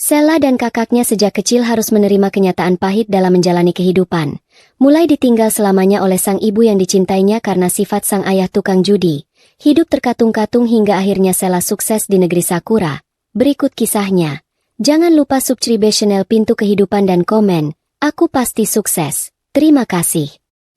Sela dan kakaknya sejak kecil harus menerima kenyataan pahit dalam menjalani kehidupan. Mulai ditinggal selamanya oleh sang ibu yang dicintainya karena sifat sang ayah tukang judi. Hidup terkatung-katung hingga akhirnya Sela sukses di negeri Sakura. Berikut kisahnya. Jangan lupa subscribe channel Pintu Kehidupan dan komen, aku pasti sukses. Terima kasih.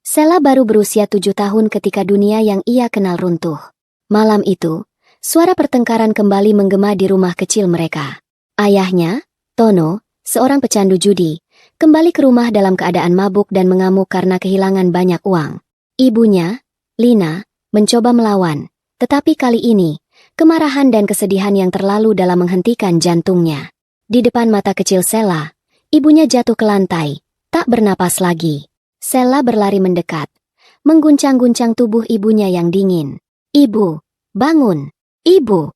Sela baru berusia 7 tahun ketika dunia yang ia kenal runtuh. Malam itu, suara pertengkaran kembali menggema di rumah kecil mereka. Ayahnya, Tono, seorang pecandu judi, kembali ke rumah dalam keadaan mabuk dan mengamuk karena kehilangan banyak uang. Ibunya, Lina, mencoba melawan, tetapi kali ini, kemarahan dan kesedihan yang terlalu dalam menghentikan jantungnya. Di depan mata kecil Sela, ibunya jatuh ke lantai, tak bernapas lagi. Sela berlari mendekat, mengguncang-guncang tubuh ibunya yang dingin. "Ibu, bangun! Ibu!"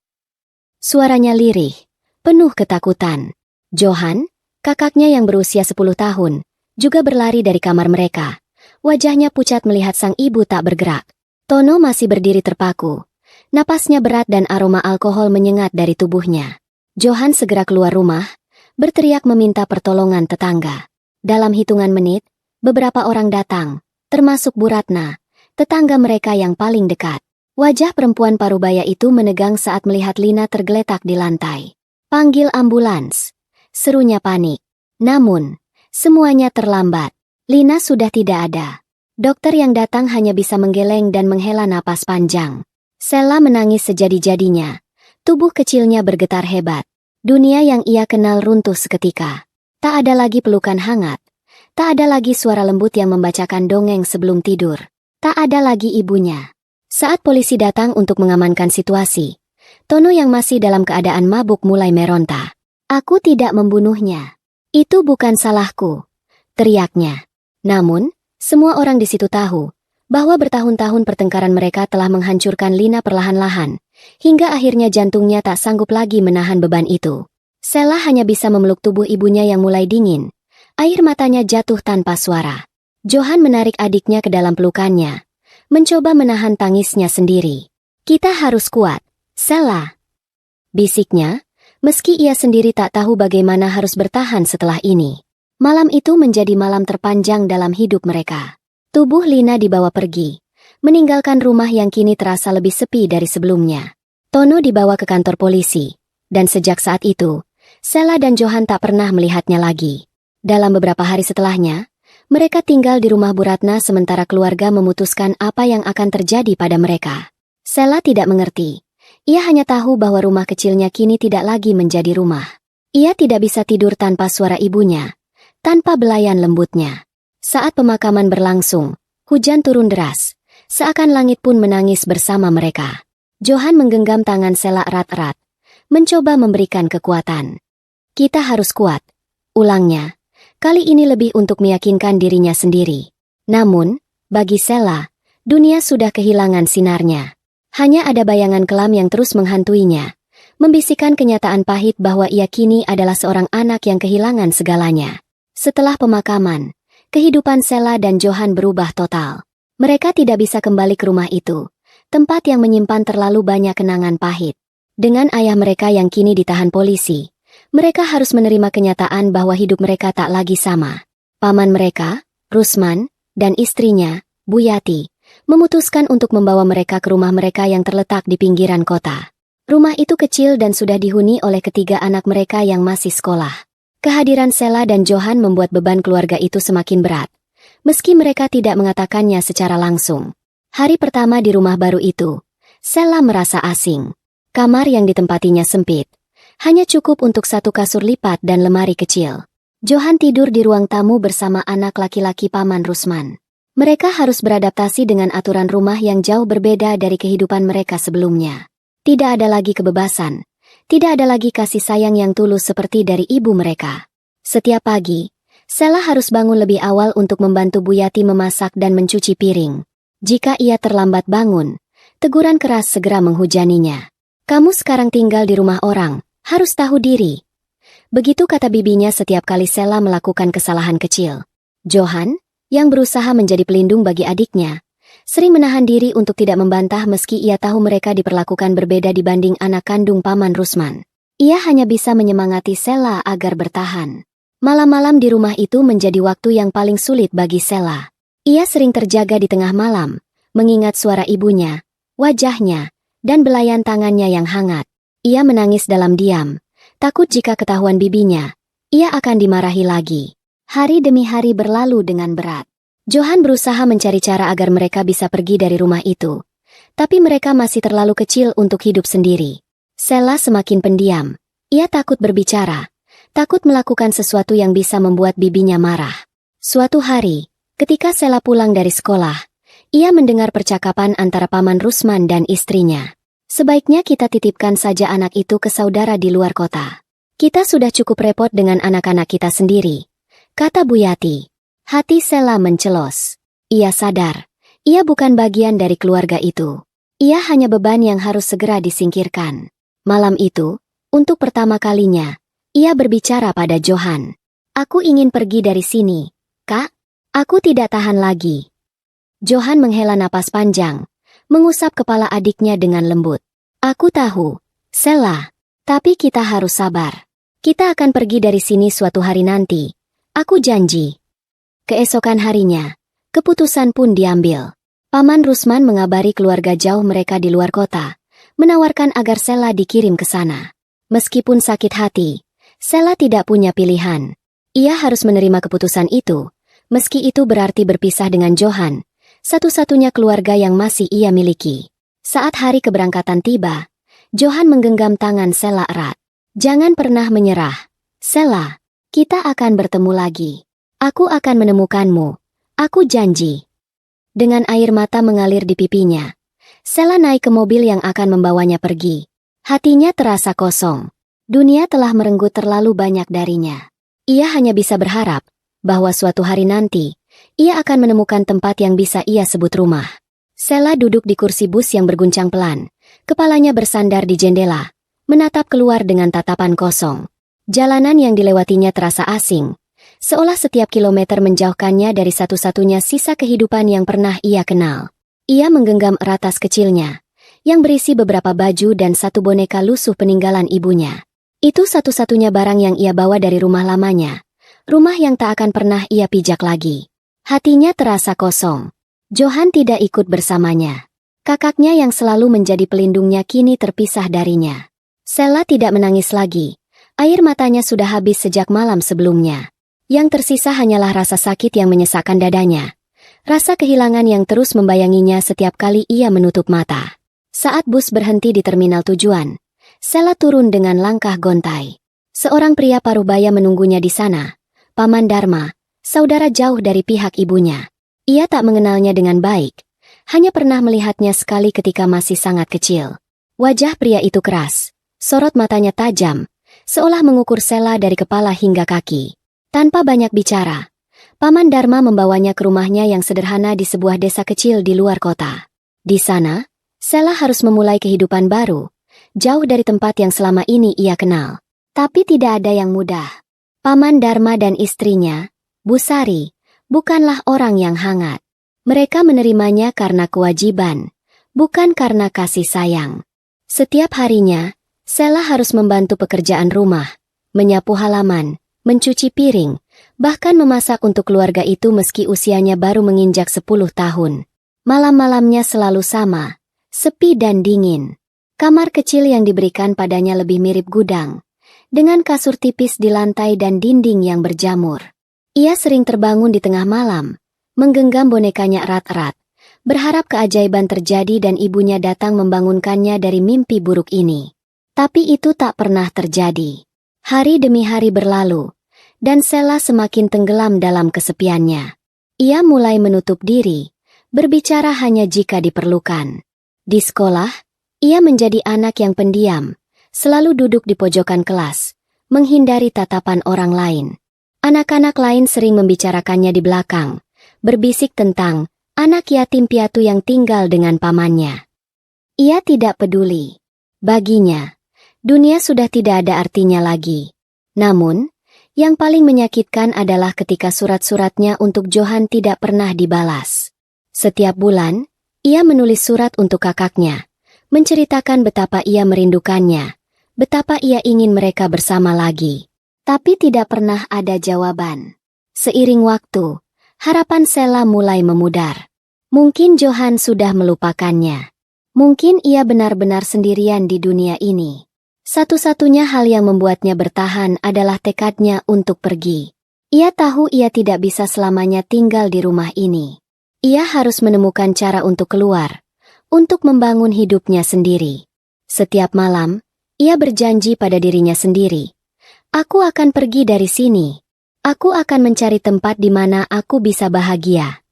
Suaranya lirih, penuh ketakutan. Johan, kakaknya yang berusia 10 tahun, juga berlari dari kamar mereka. Wajahnya pucat melihat sang ibu tak bergerak. Tono masih berdiri terpaku. Napasnya berat dan aroma alkohol menyengat dari tubuhnya. Johan segera keluar rumah, berteriak meminta pertolongan tetangga. Dalam hitungan menit, beberapa orang datang, termasuk Bu Ratna, tetangga mereka yang paling dekat. Wajah perempuan parubaya itu menegang saat melihat Lina tergeletak di lantai. "Panggil ambulans," serunya panik. Namun, semuanya terlambat. Lina sudah tidak ada. Dokter yang datang hanya bisa menggeleng dan menghela napas panjang. Sela menangis sejadi-jadinya. Tubuh kecilnya bergetar hebat. Dunia yang ia kenal runtuh seketika. Tak ada lagi pelukan hangat. Tak ada lagi suara lembut yang membacakan dongeng sebelum tidur. Tak ada lagi ibunya. Saat polisi datang untuk mengamankan situasi, Tono yang masih dalam keadaan mabuk mulai meronta. "Aku tidak membunuhnya. Itu bukan salahku," teriaknya. Namun, semua orang di situ tahu bahwa bertahun-tahun pertengkaran mereka telah menghancurkan Lina perlahan-lahan, hingga akhirnya jantungnya tak sanggup lagi menahan beban itu. Sela hanya bisa memeluk tubuh ibunya yang mulai dingin. Air matanya jatuh tanpa suara. Johan menarik adiknya ke dalam pelukannya, mencoba menahan tangisnya sendiri. "Kita harus kuat, Sela," bisiknya, meski ia sendiri tak tahu bagaimana harus bertahan setelah ini. Malam itu menjadi malam terpanjang dalam hidup mereka. Tubuh Lina dibawa pergi, meninggalkan rumah yang kini terasa lebih sepi dari sebelumnya. Tono dibawa ke kantor polisi, dan sejak saat itu, Sela dan Johan tak pernah melihatnya lagi. Dalam beberapa hari setelahnya, mereka tinggal di rumah Bu Ratna sementara keluarga memutuskan apa yang akan terjadi pada mereka. Sela tidak mengerti. Ia hanya tahu bahwa rumah kecilnya kini tidak lagi menjadi rumah. Ia tidak bisa tidur tanpa suara ibunya, tanpa belayan lembutnya. Saat pemakaman berlangsung, hujan turun deras. Seakan langit pun menangis bersama mereka. Johan menggenggam tangan Sela erat-erat, mencoba memberikan kekuatan. "Kita harus kuat," ulangnya. Kali ini lebih untuk meyakinkan dirinya sendiri. Namun, bagi Sela, dunia sudah kehilangan sinarnya. Hanya ada bayangan kelam yang terus menghantuinya, membisikkan kenyataan pahit bahwa ia kini adalah seorang anak yang kehilangan segalanya. Setelah pemakaman, kehidupan Sela dan Johan berubah total. Mereka tidak bisa kembali ke rumah itu, tempat yang menyimpan terlalu banyak kenangan pahit. Dengan ayah mereka yang kini ditahan polisi, mereka harus menerima kenyataan bahwa hidup mereka tak lagi sama. Paman mereka, Rusman, dan istrinya, Bu Yati, memutuskan untuk membawa mereka ke rumah mereka yang terletak di pinggiran kota. Rumah itu kecil dan sudah dihuni oleh ketiga anak mereka yang masih sekolah. Kehadiran Sela dan Johan membuat beban keluarga itu semakin berat, meski mereka tidak mengatakannya secara langsung. Hari pertama di rumah baru itu, Sela merasa asing. Kamar yang ditempatinya sempit, hanya cukup untuk satu kasur lipat dan lemari kecil. Johan tidur di ruang tamu bersama anak laki-laki Paman Rusman. Mereka harus beradaptasi dengan aturan rumah yang jauh berbeda dari kehidupan mereka sebelumnya. Tidak ada lagi kebebasan, tidak ada lagi kasih sayang yang tulus seperti dari ibu mereka. Setiap pagi, Sela harus bangun lebih awal untuk membantu Bu Yati memasak dan mencuci piring. Jika ia terlambat bangun, teguran keras segera menghujaninya. "Kamu sekarang tinggal di rumah orang, harus tahu diri." Begitu kata bibinya setiap kali Sela melakukan kesalahan kecil. Johan, yang berusaha menjadi pelindung bagi adiknya, sering menahan diri untuk tidak membantah meski ia tahu mereka diperlakukan berbeda dibanding anak kandung Paman Rusman. Ia hanya bisa menyemangati Sela agar bertahan. Malam-malam di rumah itu menjadi waktu yang paling sulit bagi Sela. Ia sering terjaga di tengah malam, mengingat suara ibunya, wajahnya, dan belayan tangannya yang hangat. Ia menangis dalam diam, takut jika ketahuan bibinya, ia akan dimarahi lagi. Hari demi hari berlalu dengan berat. Johan berusaha mencari cara agar mereka bisa pergi dari rumah itu. Tapi mereka masih terlalu kecil untuk hidup sendiri. Sela semakin pendiam. Ia takut berbicara, takut melakukan sesuatu yang bisa membuat bibinya marah. Suatu hari, ketika Sela pulang dari sekolah, ia mendengar percakapan antara Paman Rusman dan istrinya. Sebaiknya kita titipkan saja anak itu ke saudara di luar kota. Kita sudah cukup repot dengan anak-anak kita sendiri, kata Bu Yati. Hati Sela mencelos. Ia sadar, ia bukan bagian dari keluarga itu. Ia hanya beban yang harus segera disingkirkan. Malam itu, untuk pertama kalinya, ia berbicara pada Johan. Aku ingin pergi dari sini, Kak. Aku tidak tahan lagi. Johan menghela napas panjang, mengusap kepala adiknya dengan lembut. Aku tahu, Sela, tapi kita harus sabar. Kita akan pergi dari sini suatu hari nanti. Aku janji. Keesokan harinya, keputusan pun diambil. Paman Rusman mengabari keluarga jauh mereka di luar kota, menawarkan agar Sela dikirim ke sana. Meskipun sakit hati, Sela tidak punya pilihan. Ia harus menerima keputusan itu, meski itu berarti berpisah dengan Johan, satu-satunya keluarga yang masih ia miliki. Saat hari keberangkatan tiba, Johan menggenggam tangan Sela erat. Jangan pernah menyerah. Sela, kita akan bertemu lagi. Aku akan menemukanmu. Aku janji. Dengan air mata mengalir di pipinya, Sela naik ke mobil yang akan membawanya pergi. Hatinya terasa kosong. Dunia telah merenggut terlalu banyak darinya. Ia hanya bisa berharap bahwa suatu hari nanti, ia akan menemukan tempat yang bisa ia sebut rumah. Sela duduk di kursi bus yang berguncang pelan, kepalanya bersandar di jendela, menatap keluar dengan tatapan kosong. Jalanan yang dilewatinya terasa asing, seolah setiap kilometer menjauhkannya dari satu-satunya sisa kehidupan yang pernah ia kenal. Ia menggenggam erat tas kecilnya, yang berisi beberapa baju dan satu boneka lusuh peninggalan ibunya. Itu satu-satunya barang yang ia bawa dari rumah lamanya, rumah yang tak akan pernah ia pijak lagi. Hatinya terasa kosong. Johan tidak ikut bersamanya. Kakaknya yang selalu menjadi pelindungnya kini terpisah darinya. Sela tidak menangis lagi. Air matanya sudah habis sejak malam sebelumnya. Yang tersisa hanyalah rasa sakit yang menyesakkan dadanya. Rasa kehilangan yang terus membayanginya setiap kali ia menutup mata. Saat bus berhenti di terminal tujuan, Sela turun dengan langkah gontai. Seorang pria parubaya menunggunya di sana. Paman Dharma, saudara jauh dari pihak ibunya. Ia tak mengenalnya dengan baik, hanya pernah melihatnya sekali ketika masih sangat kecil. Wajah pria itu keras, sorot matanya tajam, seolah mengukur Sela dari kepala hingga kaki. Tanpa banyak bicara, Paman Dharma membawanya ke rumahnya yang sederhana di sebuah desa kecil di luar kota. Di sana, Sela harus memulai kehidupan baru, jauh dari tempat yang selama ini ia kenal. Tapi tidak ada yang mudah. Paman Dharma dan istrinya, Bu Sari, bukanlah orang yang hangat. Mereka menerimanya karena kewajiban, bukan karena kasih sayang. Setiap harinya, Sela harus membantu pekerjaan rumah, menyapu halaman, mencuci piring, bahkan memasak untuk keluarga itu meski usianya baru menginjak 10 tahun. Malam-malamnya selalu sama, sepi dan dingin. Kamar kecil yang diberikan padanya lebih mirip gudang, dengan kasur tipis di lantai dan dinding yang berjamur. Ia sering terbangun di tengah malam, menggenggam bonekanya erat-erat, berharap keajaiban terjadi dan ibunya datang membangunkannya dari mimpi buruk ini. Tapi itu tak pernah terjadi. Hari demi hari berlalu, dan Sela semakin tenggelam dalam kesepiannya. Ia mulai menutup diri, berbicara hanya jika diperlukan. Di sekolah, ia menjadi anak yang pendiam, selalu duduk di pojokan kelas, menghindari tatapan orang lain. Anak-anak lain sering membicarakannya di belakang, berbisik tentang anak yatim piatu yang tinggal dengan pamannya. Ia tidak peduli. Baginya, dunia sudah tidak ada artinya lagi. Namun, yang paling menyakitkan adalah ketika surat-suratnya untuk Johan tidak pernah dibalas. Setiap bulan, ia menulis surat untuk kakaknya, menceritakan betapa ia merindukannya, betapa ia ingin mereka bersama lagi. Tapi tidak pernah ada jawaban. Seiring waktu, harapan Sheila mulai memudar. Mungkin Johan sudah melupakannya. Mungkin ia benar-benar sendirian di dunia ini. Satu-satunya hal yang membuatnya bertahan adalah tekadnya untuk pergi. Ia tahu ia tidak bisa selamanya tinggal di rumah ini. Ia harus menemukan cara untuk keluar, untuk membangun hidupnya sendiri. Setiap malam, ia berjanji pada dirinya sendiri. Aku akan pergi dari sini. Aku akan mencari tempat di mana aku bisa bahagia.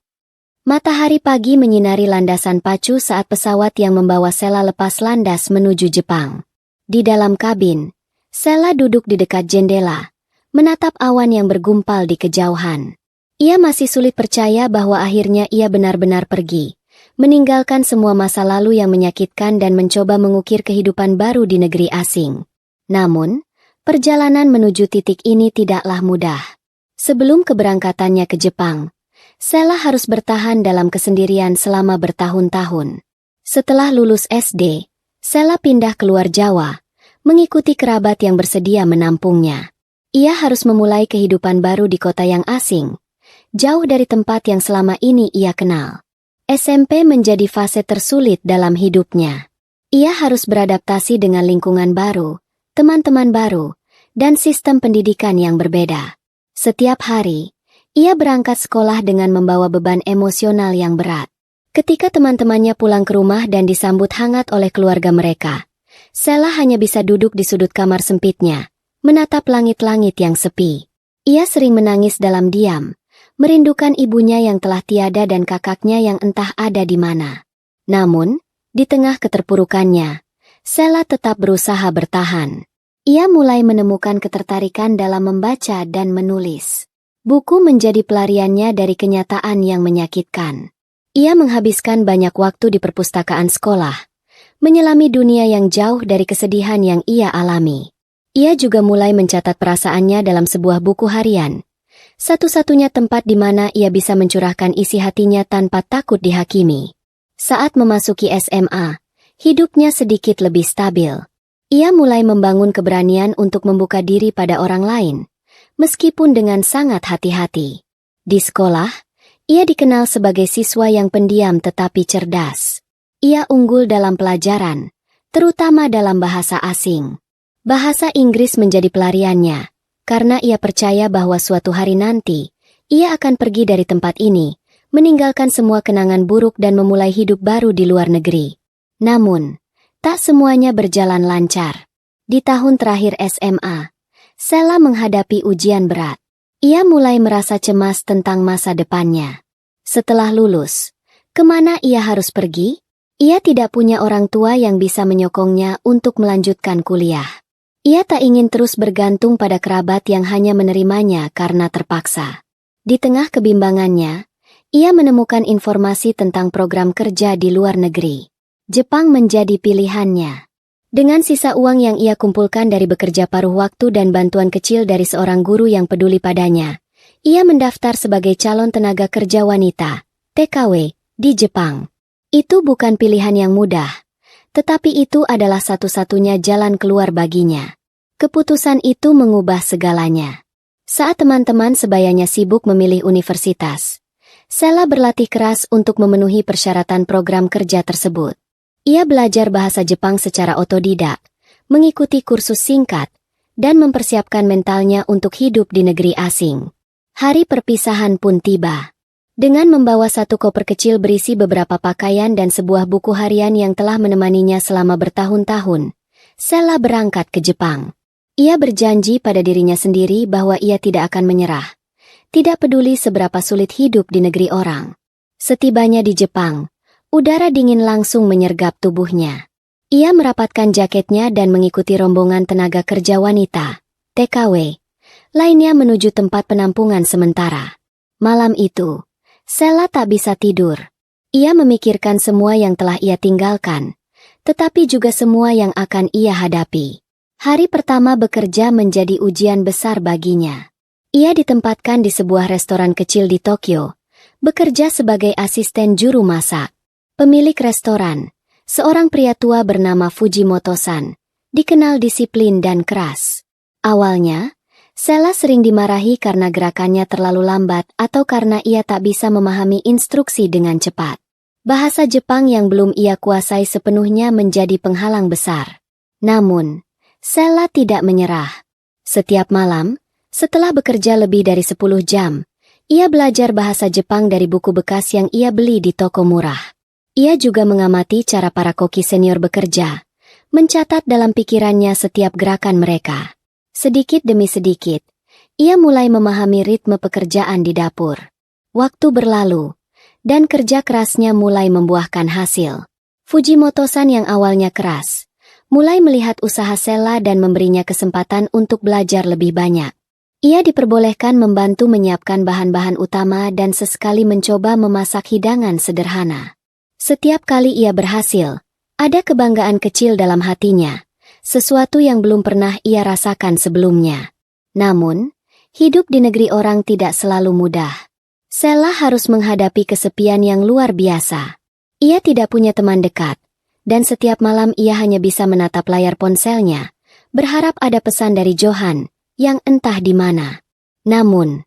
Matahari pagi menyinari landasan pacu saat pesawat yang membawa Sheila lepas landas menuju Jepang. Di dalam kabin, Sheila duduk di dekat jendela, menatap awan yang bergumpal di kejauhan. Ia masih sulit percaya bahwa akhirnya ia benar-benar pergi, meninggalkan semua masa lalu yang menyakitkan dan mencoba mengukir kehidupan baru di negeri asing. Namun, perjalanan menuju titik ini tidaklah mudah. Sebelum keberangkatannya ke Jepang, Sheila harus bertahan dalam kesendirian selama bertahun-tahun. Setelah lulus SD, Sheila pindah keluar Jawa, mengikuti kerabat yang bersedia menampungnya. Ia harus memulai kehidupan baru di kota yang asing, jauh dari tempat yang selama ini ia kenal. SMP menjadi fase tersulit dalam hidupnya. Ia harus beradaptasi dengan lingkungan baru, teman-teman baru, dan sistem pendidikan yang berbeda. Setiap hari, ia berangkat sekolah dengan membawa beban emosional yang berat. Ketika teman-temannya pulang ke rumah dan disambut hangat oleh keluarga mereka, Sheila hanya bisa duduk di sudut kamar sempitnya, menatap langit-langit yang sepi. Ia sering menangis dalam diam, merindukan ibunya yang telah tiada dan kakaknya yang entah ada di mana. Namun, di tengah keterpurukannya, Sheila tetap berusaha bertahan. Ia mulai menemukan ketertarikan dalam membaca dan menulis. Buku menjadi pelariannya dari kenyataan yang menyakitkan. Ia menghabiskan banyak waktu di perpustakaan sekolah, menyelami dunia yang jauh dari kesedihan yang ia alami. Ia juga mulai mencatat perasaannya dalam sebuah buku harian, satu-satunya tempat di mana ia bisa mencurahkan isi hatinya tanpa takut dihakimi. Saat memasuki SMA, hidupnya sedikit lebih stabil. Ia mulai membangun keberanian untuk membuka diri pada orang lain, meskipun dengan sangat hati-hati. Di sekolah, ia dikenal sebagai siswa yang pendiam tetapi cerdas. Ia unggul dalam pelajaran, terutama dalam bahasa asing. Bahasa Inggris menjadi pelariannya, karena ia percaya bahwa suatu hari nanti, ia akan pergi dari tempat ini, meninggalkan semua kenangan buruk dan memulai hidup baru di luar negeri. Namun, tak semuanya berjalan lancar. Di tahun terakhir SMA, Sheila menghadapi ujian berat. Ia mulai merasa cemas tentang masa depannya. Setelah lulus, kemana ia harus pergi? Ia tidak punya orang tua yang bisa menyokongnya untuk melanjutkan kuliah. Ia tak ingin terus bergantung pada kerabat yang hanya menerimanya karena terpaksa. Di tengah kebimbangannya, ia menemukan informasi tentang program kerja di luar negeri. Jepang menjadi pilihannya. Dengan sisa uang yang ia kumpulkan dari bekerja paruh waktu dan bantuan kecil dari seorang guru yang peduli padanya, ia mendaftar sebagai calon tenaga kerja wanita, TKW, di Jepang. Itu bukan pilihan yang mudah, tetapi itu adalah satu-satunya jalan keluar baginya. Keputusan itu mengubah segalanya. Saat teman-teman sebayanya sibuk memilih universitas, Sheila berlatih keras untuk memenuhi persyaratan program kerja tersebut. Ia belajar bahasa Jepang secara otodidak, mengikuti kursus singkat, dan mempersiapkan mentalnya untuk hidup di negeri asing. Hari perpisahan pun tiba. Dengan membawa satu koper kecil berisi beberapa pakaian dan sebuah buku harian yang telah menemaninya selama bertahun-tahun, Sheila berangkat ke Jepang. Ia berjanji pada dirinya sendiri bahwa ia tidak akan menyerah. Tidak peduli seberapa sulit hidup di negeri orang. Setibanya di Jepang, udara dingin langsung menyergap tubuhnya. Ia merapatkan jaketnya dan mengikuti rombongan tenaga kerja wanita, TKW, lainnya menuju tempat penampungan sementara. Malam itu, Sheila tak bisa tidur. Ia memikirkan semua yang telah ia tinggalkan, tetapi juga semua yang akan ia hadapi. Hari pertama bekerja menjadi ujian besar baginya. Ia ditempatkan di sebuah restoran kecil di Tokyo, bekerja sebagai asisten juru masak. Pemilik restoran, seorang pria tua bernama Fujimoto-san, dikenal disiplin dan keras. Awalnya, Sela sering dimarahi karena gerakannya terlalu lambat atau karena ia tak bisa memahami instruksi dengan cepat. Bahasa Jepang yang belum ia kuasai sepenuhnya menjadi penghalang besar. Namun, Sela tidak menyerah. Setiap malam, setelah bekerja lebih dari 10 jam, ia belajar bahasa Jepang dari buku bekas yang ia beli di toko murah. Ia juga mengamati cara para koki senior bekerja, mencatat dalam pikirannya setiap gerakan mereka. Sedikit demi sedikit, ia mulai memahami ritme pekerjaan di dapur. Waktu berlalu, dan kerja kerasnya mulai membuahkan hasil. Fujimoto-san yang awalnya keras, mulai melihat usaha Sela dan memberinya kesempatan untuk belajar lebih banyak. Ia diperbolehkan membantu menyiapkan bahan-bahan utama dan sesekali mencoba memasak hidangan sederhana. Setiap kali ia berhasil, ada kebanggaan kecil dalam hatinya. Sesuatu yang belum pernah ia rasakan sebelumnya. Namun, hidup di negeri orang tidak selalu mudah. Sela harus menghadapi kesepian yang luar biasa. Ia tidak punya teman dekat, dan setiap malam ia hanya bisa menatap layar ponselnya, berharap ada pesan dari Johan, yang entah di mana. Namun,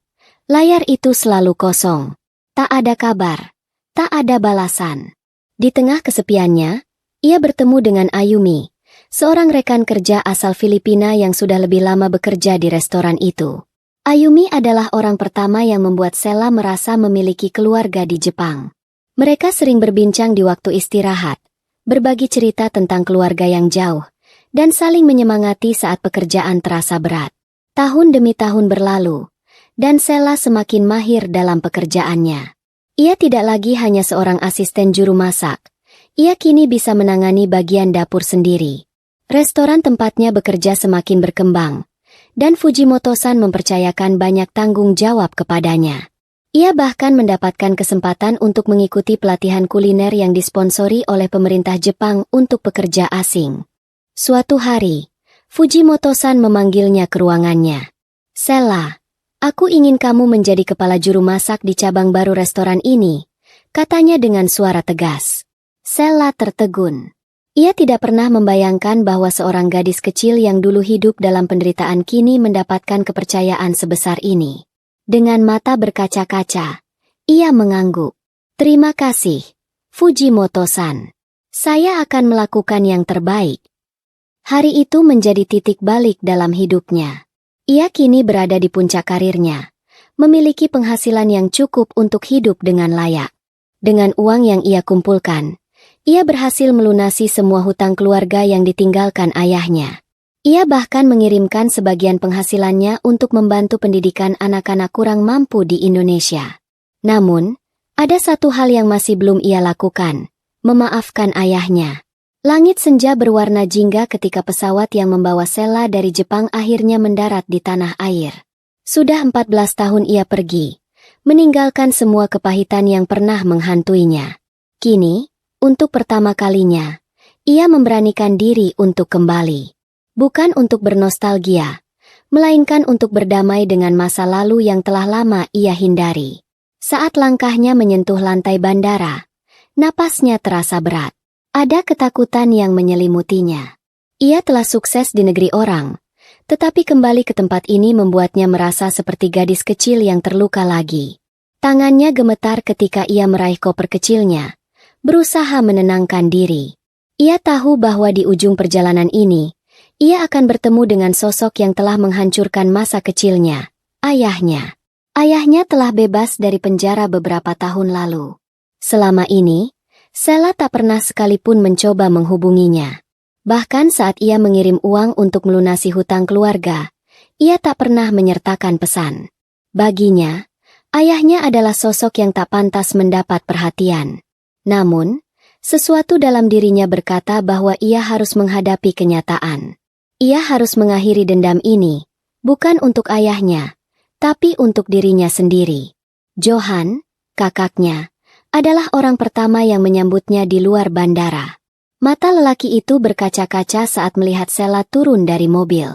layar itu selalu kosong. Tak ada kabar, tak ada balasan. Di tengah kesepiannya, ia bertemu dengan Ayumi, seorang rekan kerja asal Filipina yang sudah lebih lama bekerja di restoran itu. Ayumi adalah orang pertama yang membuat Sela merasa memiliki keluarga di Jepang. Mereka sering berbincang di waktu istirahat, berbagi cerita tentang keluarga yang jauh, dan saling menyemangati saat pekerjaan terasa berat. Tahun demi tahun berlalu, dan Sela semakin mahir dalam pekerjaannya. Ia tidak lagi hanya seorang asisten juru masak, ia kini bisa menangani bagian dapur sendiri. Restoran tempatnya bekerja semakin berkembang, dan Fujimoto-san mempercayakan banyak tanggung jawab kepadanya. Ia bahkan mendapatkan kesempatan untuk mengikuti pelatihan kuliner yang disponsori oleh pemerintah Jepang untuk pekerja asing. Suatu hari, Fujimoto-san memanggilnya ke ruangannya. "Sela, aku ingin kamu menjadi kepala juru masak di cabang baru restoran ini," katanya dengan suara tegas. Sela tertegun. Ia tidak pernah membayangkan bahwa seorang gadis kecil yang dulu hidup dalam penderitaan kini mendapatkan kepercayaan sebesar ini. Dengan mata berkaca-kaca, ia mengangguk. "Terima kasih, Fujimoto-san. Saya akan melakukan yang terbaik." Hari itu menjadi titik balik dalam hidupnya. Ia kini berada di puncak karirnya, memiliki penghasilan yang cukup untuk hidup dengan layak. Dengan uang yang ia kumpulkan, ia berhasil melunasi semua hutang keluarga yang ditinggalkan ayahnya. Ia bahkan mengirimkan sebagian penghasilannya untuk membantu pendidikan anak-anak kurang mampu di Indonesia. Namun, ada satu hal yang masih belum ia lakukan, memaafkan ayahnya. Langit senja berwarna jingga ketika pesawat yang membawa Sela dari Jepang akhirnya mendarat di tanah air. Sudah 14 tahun ia pergi, meninggalkan semua kepahitan yang pernah menghantuinya. Kini, untuk pertama kalinya, ia memberanikan diri untuk kembali. Bukan untuk bernostalgia, melainkan untuk berdamai dengan masa lalu yang telah lama ia hindari. Saat langkahnya menyentuh lantai bandara, napasnya terasa berat. Ada ketakutan yang menyelimutinya. Ia telah sukses di negeri orang, tetapi kembali ke tempat ini membuatnya merasa seperti gadis kecil yang terluka lagi. Tangannya gemetar ketika ia meraih koper kecilnya, berusaha menenangkan diri. Ia tahu bahwa di ujung perjalanan ini, ia akan bertemu dengan sosok yang telah menghancurkan masa kecilnya, ayahnya. Ayahnya telah bebas dari penjara beberapa tahun lalu. Selama ini, Sela tak pernah sekalipun mencoba menghubunginya. Bahkan saat ia mengirim uang untuk melunasi hutang keluarga, ia tak pernah menyertakan pesan. Baginya, ayahnya adalah sosok yang tak pantas mendapat perhatian. Namun, sesuatu dalam dirinya berkata bahwa ia harus menghadapi kenyataan. Ia harus mengakhiri dendam ini, bukan untuk ayahnya, tapi untuk dirinya sendiri. Johan, kakaknya, adalah orang pertama yang menyambutnya di luar bandara. Mata lelaki itu berkaca-kaca saat melihat Sela turun dari mobil.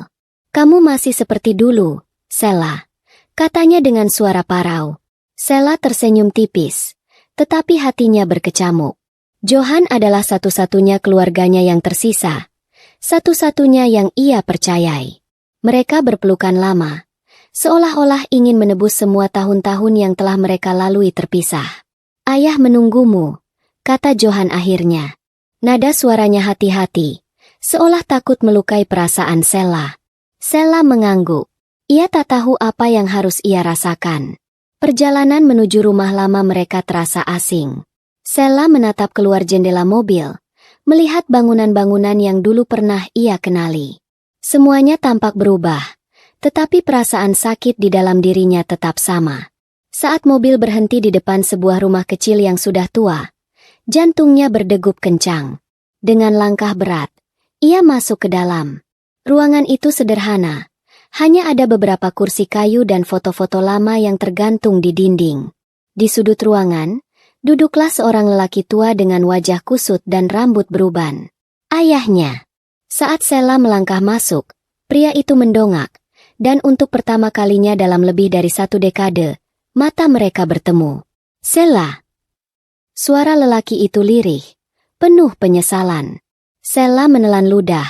"Kamu masih seperti dulu, Sela," katanya dengan suara parau. Sela tersenyum tipis, tetapi hatinya berkecamuk. Johan adalah satu-satunya keluarganya yang tersisa. Satu-satunya yang ia percayai. Mereka berpelukan lama, seolah-olah ingin menebus semua tahun-tahun yang telah mereka lalui terpisah. Ayah menunggumu, kata Johan akhirnya. Nada suaranya hati-hati, seolah takut melukai perasaan Sela. Sela mengangguk. Ia tak tahu apa yang harus ia rasakan. Perjalanan menuju rumah lama mereka terasa asing. Sela menatap keluar jendela mobil, melihat bangunan-bangunan yang dulu pernah ia kenali. Semuanya tampak berubah, tetapi perasaan sakit di dalam dirinya tetap sama. Saat mobil berhenti di depan sebuah rumah kecil yang sudah tua, jantungnya berdegup kencang. Dengan langkah berat, ia masuk ke dalam. Ruangan itu sederhana, hanya ada beberapa kursi kayu dan foto-foto lama yang tergantung di dinding. Di sudut ruangan, duduklah seorang lelaki tua dengan wajah kusut dan rambut beruban. Ayahnya. Saat Sela melangkah masuk, pria itu mendongak, dan untuk pertama kalinya dalam lebih dari 1 dekade, mata mereka bertemu. Sela. Suara lelaki itu lirih, penuh penyesalan. Sela menelan ludah,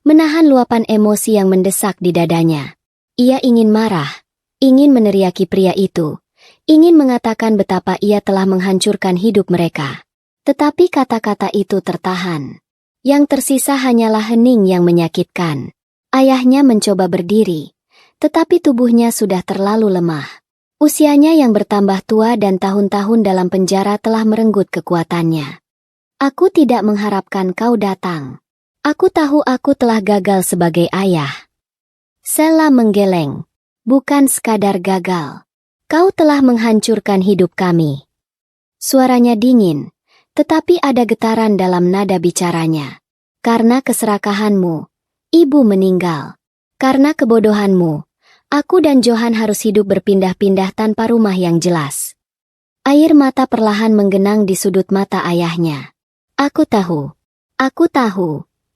menahan luapan emosi yang mendesak di dadanya. Ia ingin marah, ingin meneriaki pria itu, ingin mengatakan betapa ia telah menghancurkan hidup mereka. Tetapi kata-kata itu tertahan. Yang tersisa hanyalah hening yang menyakitkan. Ayahnya mencoba berdiri, tetapi tubuhnya sudah terlalu lemah. Usianya yang bertambah tua dan tahun-tahun dalam penjara telah merenggut kekuatannya. Aku tidak mengharapkan kau datang. Aku tahu aku telah gagal sebagai ayah. Sela menggeleng. Bukan sekadar gagal. Kau telah menghancurkan hidup kami. Suaranya dingin, tetapi ada getaran dalam nada bicaranya. Karena keserakahanmu, ibu meninggal. Karena kebodohanmu, aku dan Johan harus hidup berpindah-pindah tanpa rumah yang jelas. Air mata perlahan menggenang di sudut mata ayahnya. Aku tahu,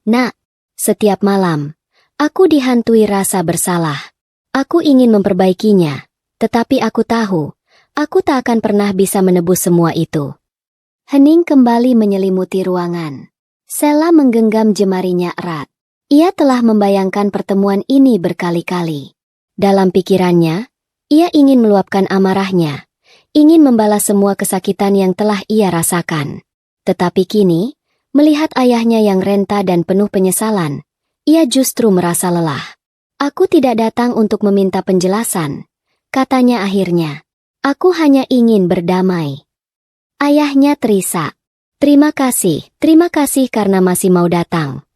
nak. Setiap malam, aku dihantui rasa bersalah. Aku ingin memperbaikinya, tetapi aku tahu, aku tak akan pernah bisa menebus semua itu. Hening kembali menyelimuti ruangan. Sela menggenggam jemarinya erat. Ia telah membayangkan pertemuan ini berkali-kali. Dalam pikirannya, ia ingin meluapkan amarahnya, ingin membalas semua kesakitan yang telah ia rasakan. Tetapi kini, melihat ayahnya yang renta dan penuh penyesalan, ia justru merasa lelah. Aku tidak datang untuk meminta penjelasan, katanya akhirnya. Aku hanya ingin berdamai. Ayahnya terisak. Terima kasih karena masih mau datang.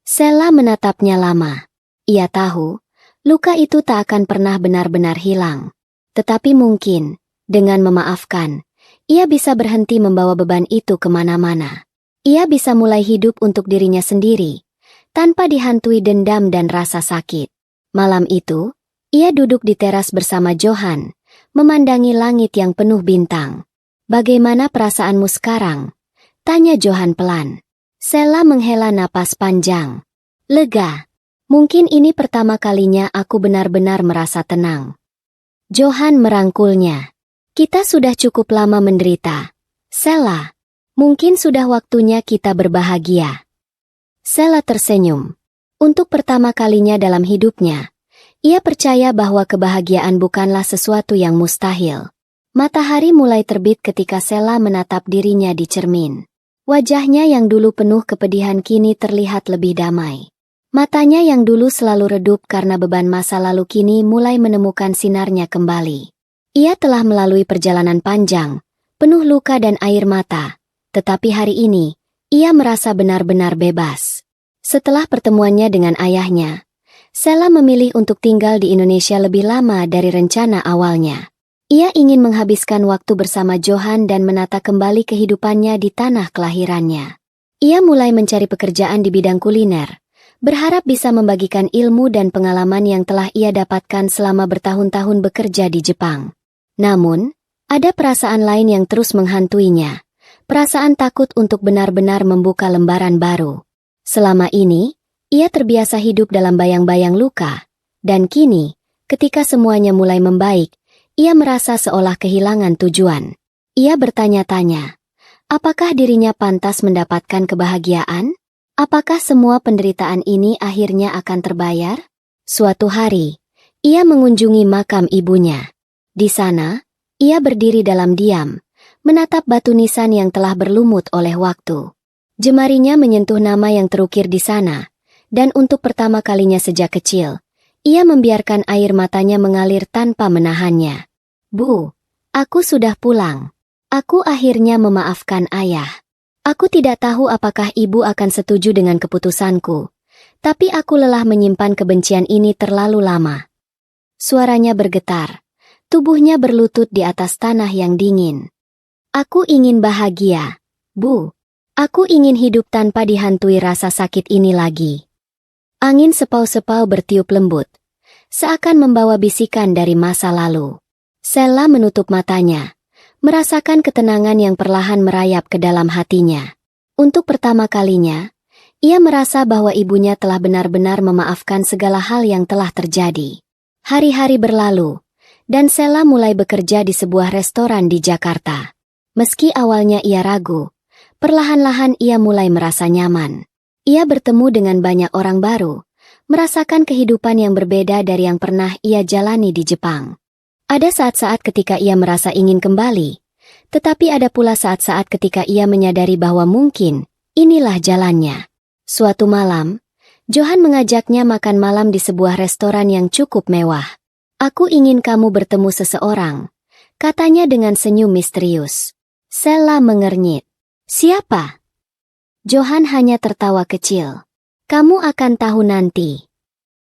Sela menatapnya lama. Ia tahu, luka itu tak akan pernah benar-benar hilang. Tetapi mungkin, dengan memaafkan, ia bisa berhenti membawa beban itu kemana-mana. Ia bisa mulai hidup untuk dirinya sendiri, tanpa dihantui dendam dan rasa sakit. Malam itu, ia duduk di teras bersama Johan, memandangi langit yang penuh bintang. Bagaimana perasaanmu sekarang? Tanya Johan pelan. Sela menghela napas panjang. Lega. Mungkin ini pertama kalinya aku benar-benar merasa tenang. Johan merangkulnya. Kita sudah cukup lama menderita. Sela, mungkin sudah waktunya kita berbahagia. Sela tersenyum. Untuk pertama kalinya dalam hidupnya, ia percaya bahwa kebahagiaan bukanlah sesuatu yang mustahil. Matahari mulai terbit ketika Sela menatap dirinya di cermin. Wajahnya yang dulu penuh kepedihan kini terlihat lebih damai. Matanya yang dulu selalu redup karena beban masa lalu kini mulai menemukan sinarnya kembali. Ia telah melalui perjalanan panjang, penuh luka dan air mata, tetapi hari ini, ia merasa benar-benar bebas. Setelah pertemuannya dengan ayahnya, Sela memilih untuk tinggal di Indonesia lebih lama dari rencana awalnya. Ia ingin menghabiskan waktu bersama Johan dan menata kembali kehidupannya di tanah kelahirannya. Ia mulai mencari pekerjaan di bidang kuliner, berharap bisa membagikan ilmu dan pengalaman yang telah ia dapatkan selama bertahun-tahun bekerja di Jepang. Namun, ada perasaan lain yang terus menghantuinya, perasaan takut untuk benar-benar membuka lembaran baru. Selama ini, ia terbiasa hidup dalam bayang-bayang luka, dan kini, ketika semuanya mulai membaik, ia merasa seolah kehilangan tujuan. Ia bertanya-tanya, apakah dirinya pantas mendapatkan kebahagiaan? Apakah semua penderitaan ini akhirnya akan terbayar? Suatu hari, ia mengunjungi makam ibunya. Di sana, ia berdiri dalam diam, menatap batu nisan yang telah berlumut oleh waktu. Jemarinya menyentuh nama yang terukir di sana, dan untuk pertama kalinya sejak kecil, ia membiarkan air matanya mengalir tanpa menahannya. Bu, aku sudah pulang. Aku akhirnya memaafkan ayah. Aku tidak tahu apakah ibu akan setuju dengan keputusanku, tapi aku lelah menyimpan kebencian ini terlalu lama. Suaranya bergetar, tubuhnya berlutut di atas tanah yang dingin. Aku ingin bahagia, Bu. Aku ingin hidup tanpa dihantui rasa sakit ini lagi. Angin sepau-sepau bertiup lembut, seakan membawa bisikan dari masa lalu. Sela menutup matanya, merasakan ketenangan yang perlahan merayap ke dalam hatinya. Untuk pertama kalinya, ia merasa bahwa ibunya telah benar-benar memaafkan segala hal yang telah terjadi. Hari-hari berlalu, dan Sela mulai bekerja di sebuah restoran di Jakarta. Meski awalnya ia ragu, perlahan-lahan ia mulai merasa nyaman. Ia bertemu dengan banyak orang baru, merasakan kehidupan yang berbeda dari yang pernah ia jalani di Jepang. Ada saat-saat ketika ia merasa ingin kembali, tetapi ada pula saat-saat ketika ia menyadari bahwa mungkin inilah jalannya. Suatu malam, Johan mengajaknya makan malam di sebuah restoran yang cukup mewah. "Aku ingin kamu bertemu seseorang," katanya dengan senyum misterius. Sela mengernyit. "Siapa?" Johan hanya tertawa kecil. "Kamu akan tahu nanti."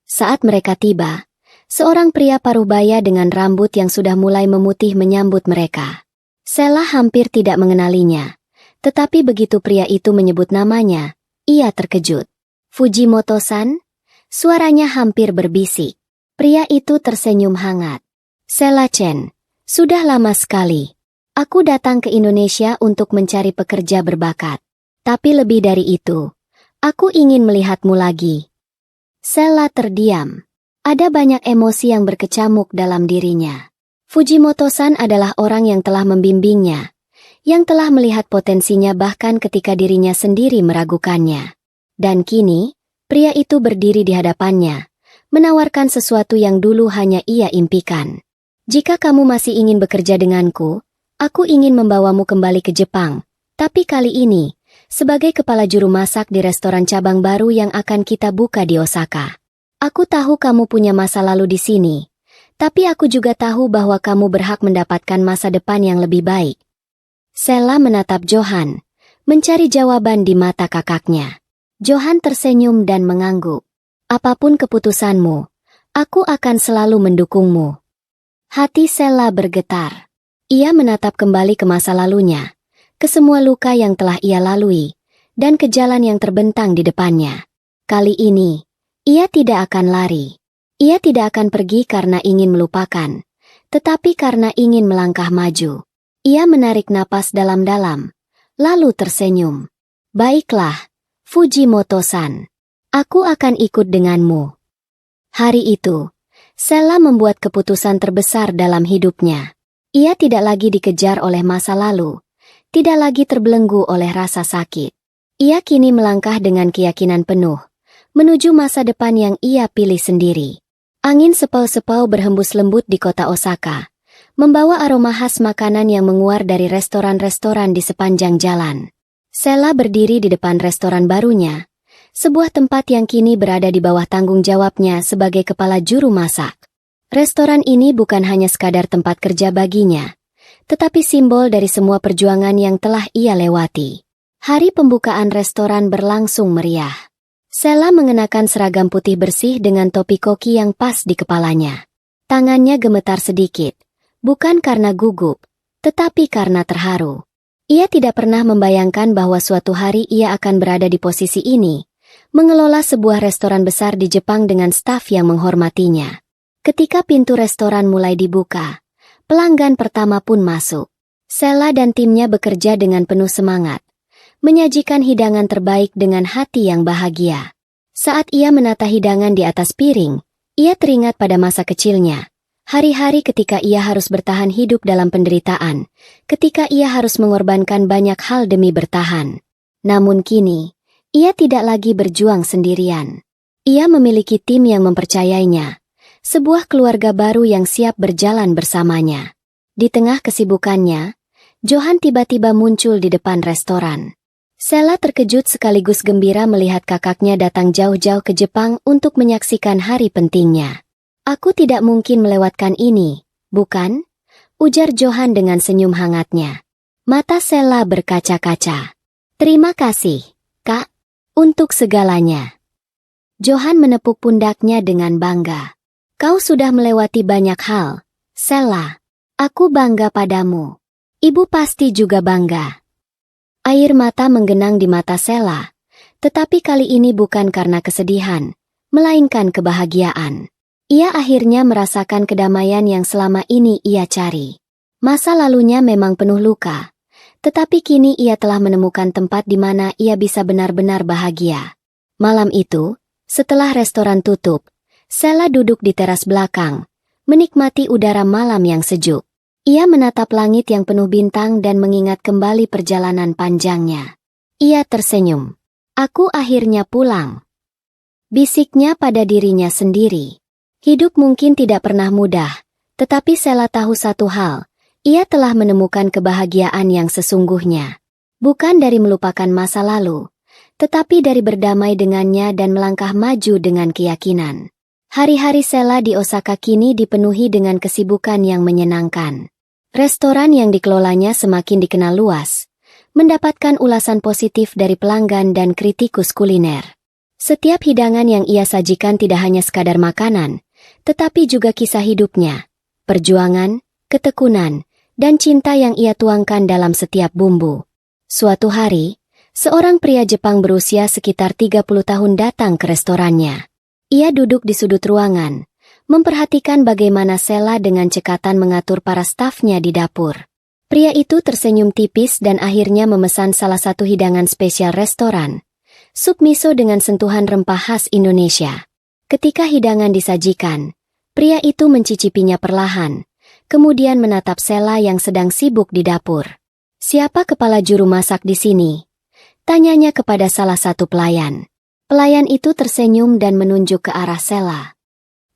Saat mereka tiba, seorang pria parubaya dengan rambut yang sudah mulai memutih menyambut mereka. Sela hampir tidak mengenalinya, tetapi begitu pria itu menyebut namanya, ia terkejut. "Fujimoto-san?" Suaranya hampir berbisik. Pria itu tersenyum hangat. "Sela-chen, sudah lama sekali. Aku datang ke Indonesia untuk mencari pekerja berbakat. Tapi lebih dari itu, aku ingin melihatmu lagi." Sela terdiam. Ada banyak emosi yang berkecamuk dalam dirinya. Fujimoto-san adalah orang yang telah membimbingnya, yang telah melihat potensinya bahkan ketika dirinya sendiri meragukannya. Dan kini, pria itu berdiri di hadapannya, menawarkan sesuatu yang dulu hanya ia impikan. "Jika kamu masih ingin bekerja denganku, aku ingin membawamu kembali ke Jepang, tapi kali ini, sebagai kepala juru masak di restoran cabang baru yang akan kita buka di Osaka. Aku tahu kamu punya masa lalu di sini, tapi aku juga tahu bahwa kamu berhak mendapatkan masa depan yang lebih baik." Sela menatap Johan, mencari jawaban di mata kakaknya. Johan tersenyum dan mengangguk. "Apapun keputusanmu, aku akan selalu mendukungmu." Hati Sela bergetar. Ia menatap kembali ke masa lalunya, ke semua luka yang telah ia lalui, dan ke jalan yang terbentang di depannya. Kali ini, ia tidak akan lari. Ia tidak akan pergi karena ingin melupakan, tetapi karena ingin melangkah maju. Ia menarik napas dalam-dalam, lalu tersenyum. "Baiklah, Fujimoto-san. Aku akan ikut denganmu." Hari itu, Sela membuat keputusan terbesar dalam hidupnya. Ia tidak lagi dikejar oleh masa lalu, tidak lagi terbelenggu oleh rasa sakit. Ia kini melangkah dengan keyakinan penuh, menuju masa depan yang ia pilih sendiri. Angin sepau-sepau berhembus lembut di kota Osaka, membawa aroma khas makanan yang menguar dari restoran-restoran di sepanjang jalan. Sela berdiri di depan restoran barunya, sebuah tempat yang kini berada di bawah tanggung jawabnya sebagai kepala juru masak. Restoran ini bukan hanya sekadar tempat kerja baginya, tetapi simbol dari semua perjuangan yang telah ia lewati. Hari pembukaan restoran berlangsung meriah. Sela mengenakan seragam putih bersih dengan topi koki yang pas di kepalanya. Tangannya gemetar sedikit, bukan karena gugup, tetapi karena terharu. Ia tidak pernah membayangkan bahwa suatu hari ia akan berada di posisi ini, mengelola sebuah restoran besar di Jepang dengan staf yang menghormatinya. Ketika pintu restoran mulai dibuka, pelanggan pertama pun masuk. Sela dan timnya bekerja dengan penuh semangat, menyajikan hidangan terbaik dengan hati yang bahagia. Saat ia menata hidangan di atas piring, ia teringat pada masa kecilnya. Hari-hari ketika ia harus bertahan hidup dalam penderitaan, ketika ia harus mengorbankan banyak hal demi bertahan. Namun kini, Ia tidak lagi berjuang sendirian. Ia memiliki tim yang mempercayainya. Sebuah keluarga baru yang siap berjalan bersamanya. Di tengah kesibukannya, Johan tiba-tiba muncul di depan restoran. Sela terkejut sekaligus gembira melihat kakaknya datang jauh-jauh ke Jepang untuk menyaksikan hari pentingnya. "Aku tidak mungkin melewatkan ini, bukan?" ujar Johan dengan senyum hangatnya. Mata Sela berkaca-kaca. "Terima kasih, Kak, untuk segalanya." Johan menepuk pundaknya dengan bangga. "Kau sudah melewati banyak hal, Sela. Aku bangga padamu. Ibu pasti juga bangga." Air mata menggenang di mata Sela, tetapi kali ini bukan karena kesedihan, melainkan kebahagiaan. Ia akhirnya merasakan kedamaian yang selama ini ia cari. Masa lalunya memang penuh luka, tetapi kini ia telah menemukan tempat di mana ia bisa benar-benar bahagia. Malam itu, setelah restoran tutup, Sela duduk di teras belakang, menikmati udara malam yang sejuk. Ia menatap langit yang penuh bintang dan mengingat kembali perjalanan panjangnya. Ia tersenyum. "Aku akhirnya pulang," bisiknya pada dirinya sendiri. Hidup mungkin tidak pernah mudah, tetapi Sela tahu satu hal, ia telah menemukan kebahagiaan yang sesungguhnya. Bukan dari melupakan masa lalu, tetapi dari berdamai dengannya dan melangkah maju dengan keyakinan. Hari-hari Sela di Osaka kini dipenuhi dengan kesibukan yang menyenangkan. Restoran yang dikelolanya semakin dikenal luas, mendapatkan ulasan positif dari pelanggan dan kritikus kuliner. Setiap hidangan yang ia sajikan tidak hanya sekadar makanan, tetapi juga kisah hidupnya, perjuangan, ketekunan, dan cinta yang ia tuangkan dalam setiap bumbu. Suatu hari, seorang pria Jepang berusia sekitar 30 tahun datang ke restorannya. Ia duduk di sudut ruangan, memperhatikan bagaimana Sela dengan cekatan mengatur para stafnya di dapur. Pria itu tersenyum tipis dan akhirnya memesan salah satu hidangan spesial restoran, sup miso dengan sentuhan rempah khas Indonesia. Ketika hidangan disajikan, pria itu mencicipinya perlahan, kemudian menatap Sela yang sedang sibuk di dapur. "Siapa kepala juru masak di sini?" tanyanya kepada salah satu pelayan. Pelayan itu tersenyum dan menunjuk ke arah Sela.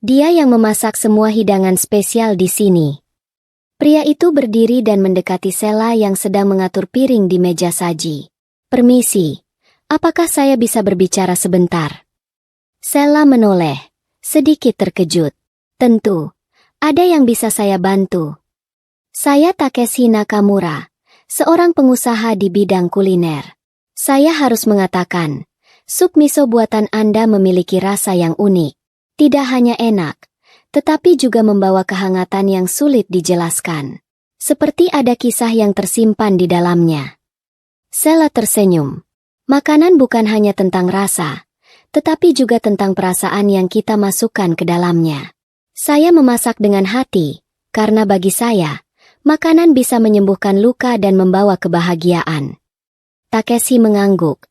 "Dia yang memasak semua hidangan spesial di sini." Pria itu berdiri dan mendekati Sela yang sedang mengatur piring di meja saji. "Permisi, apakah saya bisa berbicara sebentar?" Sela menoleh, sedikit terkejut. "Tentu, ada yang bisa saya bantu. Saya Takeshi Nakamura, seorang pengusaha di bidang kuliner. Saya harus mengatakan, sup miso buatan Anda memiliki rasa yang unik. Tidak hanya enak, tetapi juga membawa kehangatan yang sulit dijelaskan. Seperti ada kisah yang tersimpan di dalamnya." Sela tersenyum. Makanan bukan hanya tentang rasa, tetapi juga tentang perasaan yang kita masukkan ke dalamnya. Saya memasak dengan hati, karena bagi saya, makanan bisa menyembuhkan luka dan membawa kebahagiaan. Takeshi mengangguk,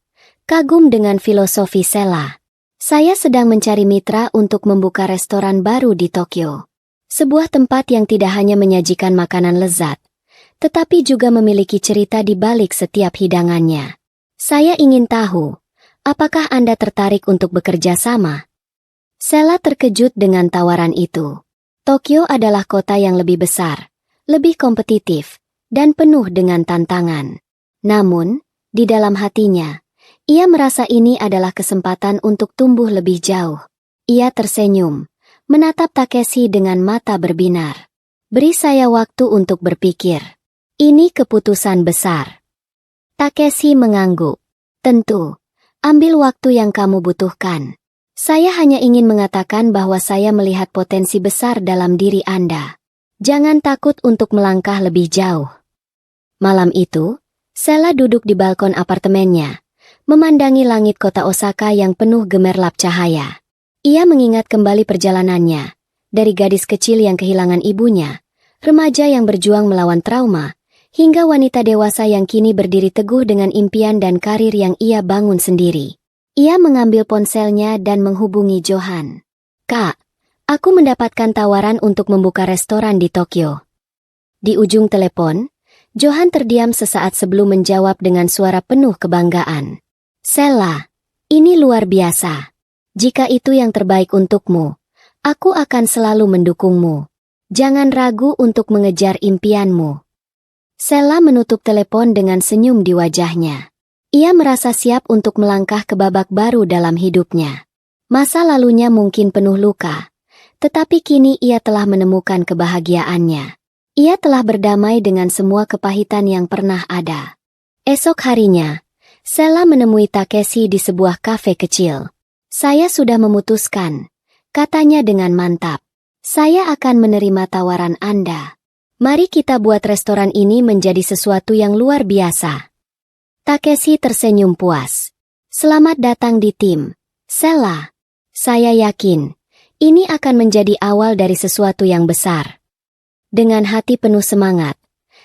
kagum dengan filosofi Sela. "Saya sedang mencari mitra untuk membuka restoran baru di Tokyo. Sebuah tempat yang tidak hanya menyajikan makanan lezat, tetapi juga memiliki cerita di balik setiap hidangannya. Saya ingin tahu, apakah Anda tertarik untuk bekerja sama?" Sela terkejut dengan tawaran itu. Tokyo adalah kota yang lebih besar, lebih kompetitif, dan penuh dengan tantangan. Namun, di dalam hatinya, ia merasa ini adalah kesempatan untuk tumbuh lebih jauh. Ia tersenyum, menatap Takeshi dengan mata berbinar. "Beri saya waktu untuk berpikir. Ini keputusan besar." Takeshi mengangguk. "Tentu, ambil waktu yang kamu butuhkan. Saya hanya ingin mengatakan bahwa saya melihat potensi besar dalam diri Anda. Jangan takut untuk melangkah lebih jauh." Malam itu, Sela duduk di balkon apartemennya, memandangi langit kota Osaka yang penuh gemerlap cahaya. Ia mengingat kembali perjalanannya, dari gadis kecil yang kehilangan ibunya, remaja yang berjuang melawan trauma, hingga wanita dewasa yang kini berdiri teguh dengan impian dan karir yang ia bangun sendiri. Ia mengambil ponselnya dan menghubungi Johan. "Kak, aku mendapatkan tawaran untuk membuka restoran di Tokyo." Di ujung telepon, Johan terdiam sesaat sebelum menjawab dengan suara penuh kebanggaan. "Sela, Ini luar biasa. Jika itu yang terbaik untukmu, aku akan selalu mendukungmu. Jangan ragu untuk mengejar impianmu. Sela menutup telepon dengan senyum di wajahnya. Ia merasa siap untuk melangkah ke babak baru dalam hidupnya. Masa lalunya mungkin penuh luka, tetapi kini ia telah menemukan kebahagiaannya. Ia telah berdamai dengan semua kepahitan yang pernah ada. Esok harinya, Sela menemui Takeshi di sebuah kafe kecil. "Saya sudah memutuskan," katanya dengan mantap. "Saya akan menerima tawaran Anda. Mari kita buat restoran ini menjadi sesuatu yang luar biasa." Takeshi tersenyum puas. "Selamat datang di tim, Sela. Saya yakin, ini akan menjadi awal dari sesuatu yang besar." Dengan hati penuh semangat,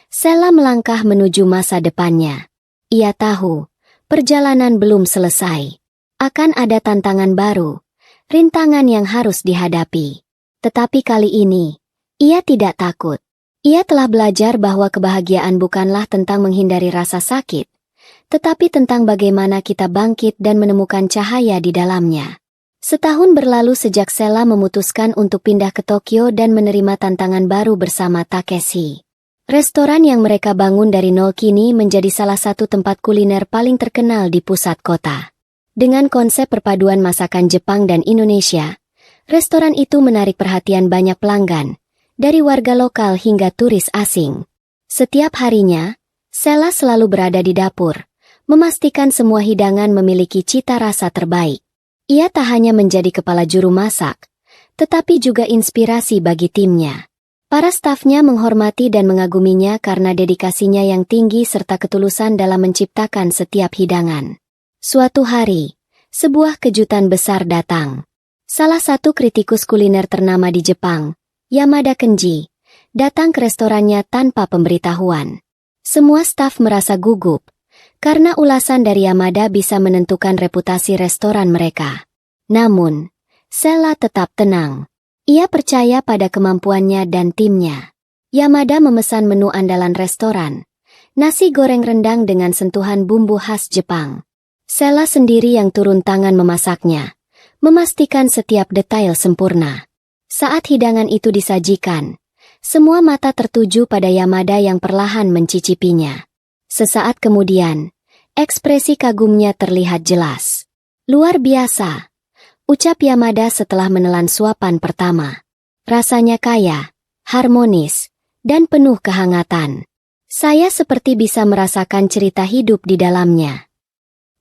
Sela melangkah menuju masa depannya. Ia tahu, perjalanan belum selesai. Akan ada tantangan baru, rintangan yang harus dihadapi. Tetapi kali ini, ia tidak takut. Ia telah belajar bahwa kebahagiaan bukanlah tentang menghindari rasa sakit, tetapi tentang bagaimana kita bangkit dan menemukan cahaya di dalamnya. Setahun berlalu sejak Sela memutuskan untuk pindah ke Tokyo dan menerima tantangan baru bersama Takeshi. Restoran yang mereka bangun dari nol kini menjadi salah satu tempat kuliner paling terkenal di pusat kota. Dengan konsep perpaduan masakan Jepang dan Indonesia, restoran itu menarik perhatian banyak pelanggan, dari warga lokal hingga turis asing. Setiap harinya, Sela selalu berada di dapur, memastikan semua hidangan memiliki cita rasa terbaik. Ia tak hanya menjadi kepala juru masak, tetapi juga inspirasi bagi timnya. Para stafnya menghormati dan mengaguminya karena dedikasinya yang tinggi serta ketulusan dalam menciptakan setiap hidangan. Suatu hari, sebuah kejutan besar datang. Salah satu kritikus kuliner ternama di Jepang, Yamada Kenji, datang ke restorannya tanpa pemberitahuan. Semua staf merasa gugup, karena ulasan dari Yamada bisa menentukan reputasi restoran mereka. Namun, Sela tetap tenang. Ia percaya pada kemampuannya dan timnya. Yamada memesan menu andalan restoran, nasi goreng rendang dengan sentuhan bumbu khas Jepang. Sela sendiri yang turun tangan memasaknya, memastikan setiap detail sempurna. Saat hidangan itu disajikan, semua mata tertuju pada Yamada yang perlahan mencicipinya. Sesaat kemudian, ekspresi kagumnya terlihat jelas. "Luar biasa," ucap Yamada setelah menelan suapan pertama. "Rasanya kaya, harmonis, dan penuh kehangatan. Saya seperti bisa merasakan cerita hidup di dalamnya."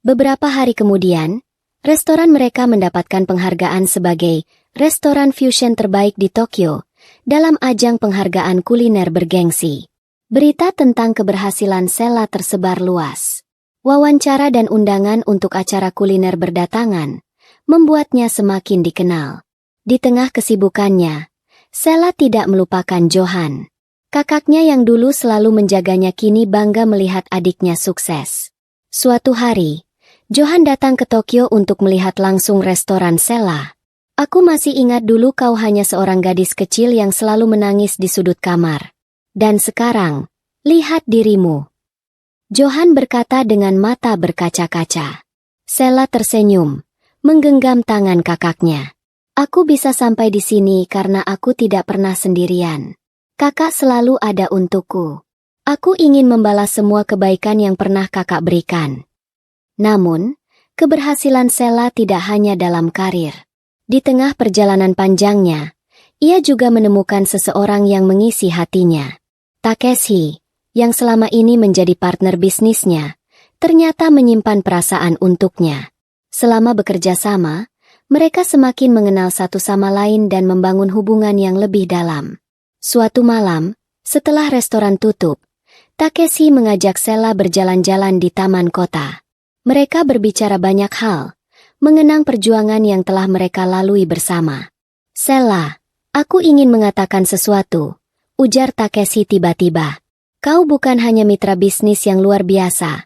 Beberapa hari kemudian, restoran mereka mendapatkan penghargaan sebagai restoran fusion terbaik di Tokyo dalam ajang penghargaan kuliner bergengsi. Berita tentang keberhasilan Sela tersebar luas. Wawancara dan undangan untuk acara kuliner berdatangan, membuatnya semakin dikenal. Di tengah kesibukannya, Sela tidak melupakan Johan. Kakaknya yang dulu selalu menjaganya kini bangga melihat adiknya sukses. Suatu hari, Johan datang ke Tokyo untuk melihat langsung restoran Sela. "Aku masih ingat dulu kau hanya seorang gadis kecil yang selalu menangis di sudut kamar. Dan sekarang, lihat dirimu." Johan berkata dengan mata berkaca-kaca. Sela tersenyum, menggenggam tangan kakaknya. "Aku bisa sampai di sini karena aku tidak pernah sendirian. Kakak selalu ada untukku. Aku ingin membalas semua kebaikan yang pernah kakak berikan." Namun, keberhasilan Sela tidak hanya dalam karir. Di tengah perjalanan panjangnya, ia juga menemukan seseorang yang mengisi hatinya. Takeshi, yang selama ini menjadi partner bisnisnya, ternyata menyimpan perasaan untuknya. Selama bekerja sama, mereka semakin mengenal satu sama lain dan membangun hubungan yang lebih dalam. Suatu malam, setelah restoran tutup, Takeshi mengajak Sela berjalan-jalan di taman kota. Mereka berbicara banyak hal, mengenang perjuangan yang telah mereka lalui bersama. "Sela, aku ingin mengatakan sesuatu," ujar Takeshi tiba-tiba. "Kau bukan hanya mitra bisnis yang luar biasa,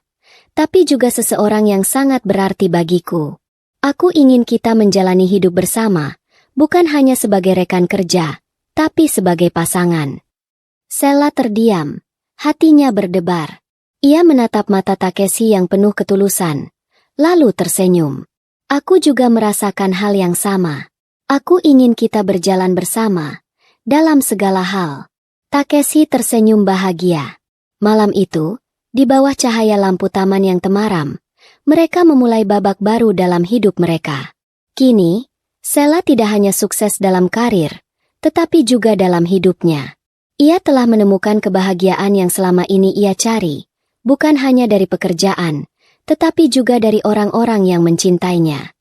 tapi juga seseorang yang sangat berarti bagiku. Aku ingin kita menjalani hidup bersama, bukan hanya sebagai rekan kerja, tapi sebagai pasangan." Sela terdiam, hatinya berdebar. Ia menatap mata Takeshi yang penuh ketulusan, lalu tersenyum. Aku juga merasakan hal yang sama. Aku ingin kita berjalan bersama, dalam segala hal. Takeshi tersenyum bahagia. Malam itu, di bawah cahaya lampu taman yang temaram, mereka memulai babak baru dalam hidup mereka. Kini, Sela tidak hanya sukses dalam karir, tetapi juga dalam hidupnya. Ia telah menemukan kebahagiaan yang selama ini ia cari, bukan hanya dari pekerjaan, tetapi juga dari orang-orang yang mencintainya.